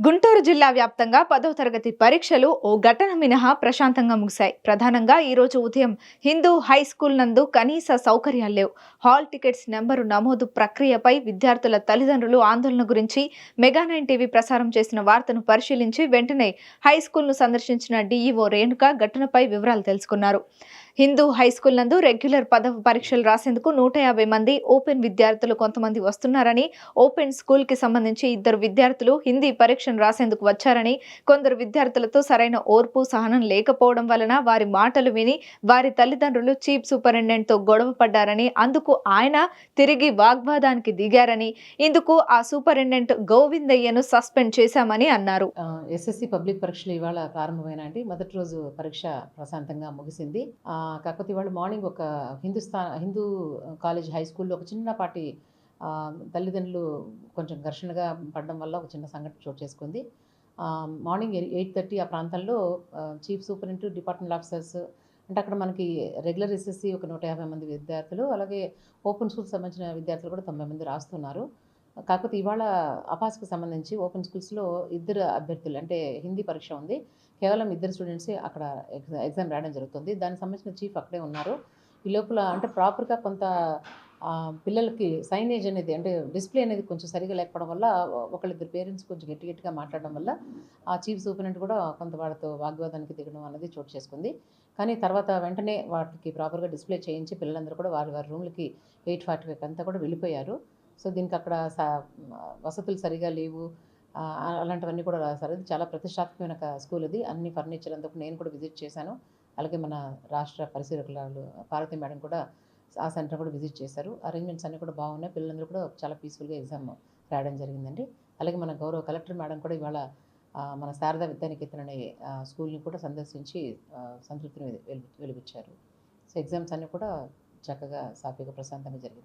గుంటూరు జిల్లా వ్యాప్తంగా 10వ తరగతి పరీక్షలు ఓ ఘటన మినహా ప్రశాంతంగా ముగిశాయి. ప్రధానంగా ఈ రోజు ఉదయం హిందూ హై స్కూల్ నందు కనీస సౌకర్యాలు లేవు. హాల్ టికెట్స్ నెంబరు నమోదు ప్రక్రియపై విద్యార్థుల తల్లిదండ్రులు ఆందోళన గురించి మెగా9 టీవీ ప్రసారం చేసిన వార్తను పరిశీలించి వెంటనే హై స్కూల్ను సందర్శించిన డీఈఓ రేణుక ఘటనపై వివరాలు తెలుసుకున్నారు. హిందూ హై స్కూల్ నందు రెగ్యులర్ 10వ పరీక్షలు రాసేందుకు 150 మంది ఓపెన్ విద్యార్థులు కొంతమంది వస్తున్నారని, ఓపెన్ స్కూల్ కి సంబంధించి 2 విద్యార్థులు హిందీ పరీక్షను రాసేందుకు వచ్చారని, కొందరు విద్యార్థులతో సరైన ఓర్పు సహనం లేకపోవడం వలన వారి మాటలు విని వారి తల్లిదండ్రులు చీఫ్ సూపరింటెండెంట్ తో గొడవ పడ్డారని, అందుకు ఆయన తిరిగి వాగ్వాదానికి దిగారని, ఇందుకు ఆ సూపరింటెండెంట్ గోవిందయ్యను సస్పెండ్ చేశామని అన్నారు. ఎస్ఎస్సి పబ్లిక్ పరీక్షలు ఇవాళ ప్రారంభమైనాయండి. మొదటి రోజు పరీక్ష ప్రశాంతంగా ముగిసింది. కాకపోతే ఇవాళ మార్నింగ్ ఒక హిందూ కాలేజ్ హై స్కూల్లో ఒక చిన్నపాటి తల్లిదండ్రులు కొంచెం ఘర్షణగా పడడం వల్ల ఒక చిన్న సంఘటన చోటు చేసుకుంది. మార్నింగ్ 8:30 ఆ ప్రాంతంలో చీఫ్ సూపరింటెండెంట్, డిపార్ట్మెంట్ ఆఫీసర్స్, అంటే అక్కడ మనకి రెగ్యులర్ ఎస్ఎస్సి ఒక 150 మంది విద్యార్థులు, అలాగే ఓపెన్ స్కూల్కి సంబంధించిన విద్యార్థులు కూడా 90 మంది రాస్తున్నారు. కాకపోతే ఇవాళ అపాస్కి సంబంధించి ఓపెన్ స్కూల్స్లో 2 అభ్యర్థులు, అంటే హిందీ పరీక్ష ఉంది, కేవలం 2 స్టూడెంట్సే అక్కడ ఎగ్జామ్ రాయడం జరుగుతుంది. దానికి సంబంధించిన చీఫ్ అక్కడే ఉన్నారు. ఈ లోపల అంటే ప్రాపర్గా కొంత పిల్లలకి సైనేజ్ అనేది, అంటే డిస్ప్లే అనేది కొంచెం సరిగా లేకపోవడం వల్ల ఒకళ్ళిద్దరు పేరెంట్స్ కొంచెం గట్టిగా మాట్లాడడం వల్ల ఆ చీఫ్ సూపరింటెండెంట్ కూడా కొంత వాళ్ళతో వాగ్వాదానికి దిగడం అనేది చోటు చేసుకుంది. కానీ తర్వాత వెంటనే వాటికి ప్రాపర్గా డిస్ప్లే చేయించి పిల్లలందరూ కూడా వారి వారి రూమ్లకి 8:45 అంతా కూడా వెళ్ళిపోయారు. సో దీనికి అక్కడ వసతులు సరిగా లేవు, అలాంటివన్నీ కూడా రాశారు. ఇది చాలా ప్రతిష్టాత్మకమైన స్కూల్ ఇది. అన్ని ఫర్నిచర్ అందుకు నేను కూడా విజిట్ చేశాను. అలాగే మన రాష్ట్ర పరిశీలకులు పార్వతి మేడం కూడా ఆ సెంటర్ కూడా విజిట్ చేశారు. అరేంజ్మెంట్స్ అన్నీ కూడా బాగున్నాయి. పిల్లలందరూ కూడా చాలా పీస్ఫుల్గా ఎగ్జామ్ రాయడం జరిగిందండి. అలాగే మన గౌరవ కలెక్టర్ మేడం కూడా ఇవాళ మన శారదా విద్యానికేతన్ అనే స్కూల్ని కూడా సందర్శించి సంతృప్తిని వెలిబుచ్చారు. సో ఎగ్జామ్స్ అన్నీ కూడా చక్కగా సాఫీగా ప్రశాంతంగా జరిగింది.